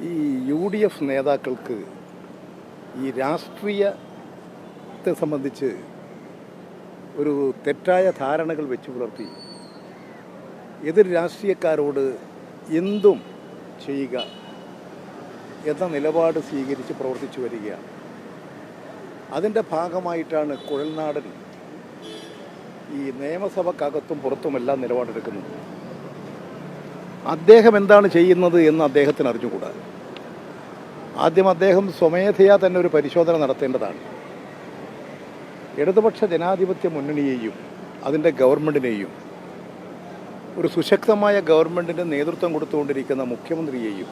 ഈ UDF നേതാക്കൾക്ക് ഈ രാഷ്ട്രീയത്തെ സംബന്ധിച്ച് ഒരു തെറ്റായ ധാരണകൾ വെച്ച് പുലർത്തി എതിർ രാഷ്ട്രീയക്കാരോട് എന്തും ചെയ്യുക എന്ന നിലപാട് സ്വീകരിച്ച് പ്രവർത്തിച്ചു വരികയാണ്. അതിൻ്റെ ഭാഗമായിട്ടാണ് കുഴൽനാടൻ ഈ നിയമസഭക്കകത്തും പുറത്തുമെല്ലാം നിലപാടെടുക്കുന്നത്. അദ്ദേഹം എന്താണ് ചെയ്യുന്നത് എന്ന് അദ്ദേഹത്തിന് അറിഞ്ഞുകൂടാ. ആദ്യം അദ്ദേഹം സ്വമേധയാ തന്നെ ഒരു പരിശോധന നടത്തേണ്ടതാണ്. ഇടതുപക്ഷ ജനാധിപത്യ മുന്നണിയെയും അതിൻ്റെ ഗവൺമെൻറ്റിനെയും ഒരു സുശക്തമായ ഗവൺമെൻറ്റിന് നേതൃത്വം കൊടുത്തുകൊണ്ടിരിക്കുന്ന മുഖ്യമന്ത്രിയെയും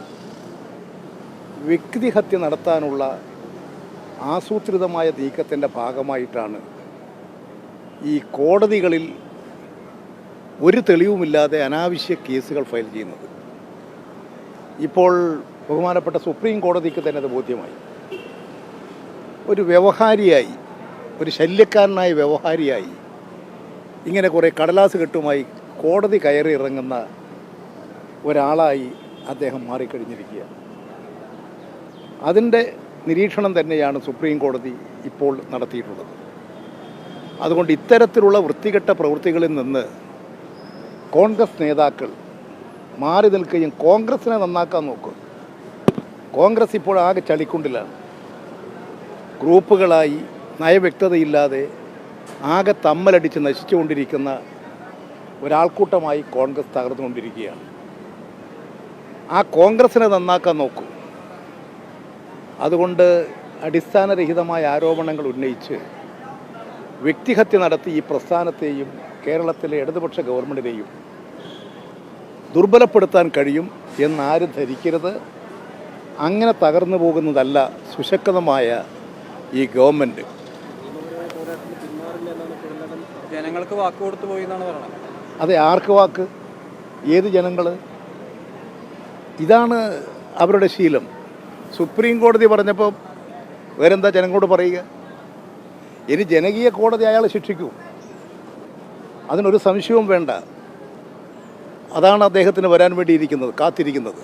വ്യക്തിഹത്യ നടത്താനുള്ള ആസൂത്രിതമായ നീക്കത്തിൻ്റെ ഭാഗമായിട്ടാണ് ഈ കോടതികളിൽ ഒരു തെളിവുമില്ലാതെ അനാവശ്യ കേസുകൾ ഫയൽ ചെയ്യുന്നത്. ഇപ്പോൾ ബഹുമാനപ്പെട്ട സുപ്രീം കോടതിക്ക് തന്നെ അത് ബോധ്യമായി. ഒരു വ്യവഹാരിയായി, ഒരു ശല്യക്കാരനായ വ്യവഹാരിയായി ഇങ്ങനെ കുറേ കടലാസ് കെട്ടുമായി കോടതി കയറി ഇറങ്ങുന്ന ഒരാളായി അദ്ദേഹം മാറിക്കഴിഞ്ഞിരിക്കുക. അതിൻ്റെ നിരീക്ഷണം തന്നെയാണ് സുപ്രീം കോടതി ഇപ്പോൾ നടത്തിയിട്ടുള്ളത്. അതുകൊണ്ട് ഇത്തരത്തിലുള്ള വൃത്തികെട്ട പ്രവൃത്തികളിൽ നിന്ന് കോൺഗ്രസ് നേതാക്കൾ മാറി നിൽക്കുകയും കോൺഗ്രസിനെ നന്നാക്കാൻ നോക്കും. കോൺഗ്രസ് ഇപ്പോൾ ആകെ ചളിക്കുണ്ടിലാണ്. ഗ്രൂപ്പുകളായി നയവ്യക്തതയില്ലാതെ ആകെ തമ്മലടിച്ച് നശിച്ചുകൊണ്ടിരിക്കുന്ന ഒരാൾക്കൂട്ടമായി കോൺഗ്രസ് തകർന്നുകൊണ്ടിരിക്കുകയാണ്. ആ കോൺഗ്രസിനെ നന്നാക്കാൻ നോക്കും. അതുകൊണ്ട് അടിസ്ഥാനരഹിതമായ ആരോപണങ്ങൾ ഉന്നയിച്ച് വ്യക്തിഹത്യ നടത്തി ഈ പ്രസ്ഥാനത്തെയും കേരളത്തിലെ ഇടതുപക്ഷ ഗവൺമെൻറ്റിനെയും ദുർബലപ്പെടുത്താൻ കഴിയും എന്നാരും ധരിക്കരുത്. അങ്ങനെ തകർന്നു പോകുന്നതല്ല സുശക്തമായ ഈ ഗവൺമെൻറ്. ജനങ്ങൾക്ക് വാക്ക് കൊടുത്തു പോയി എന്നാണ് പറയുന്നത്. അതെ, ആർക്ക് വാക്ക്? ഏത് ജനങ്ങൾ? ഇതാണ് അവരുടെ ശീലം. സുപ്രീം കോടതി പറഞ്ഞപ്പോൾ വേറെന്താ ജനങ്ങളോട് പറയുക? ഇനി ജനകീയ കോടതി അയാളെ ശിക്ഷിക്കൂ, അതിനൊരു സംശയവും വേണ്ട. അതാണ് അദ്ദേഹത്തിന് വരാൻ വേണ്ടിയിരിക്കുന്നത്, കാത്തിരിക്കുന്നത്.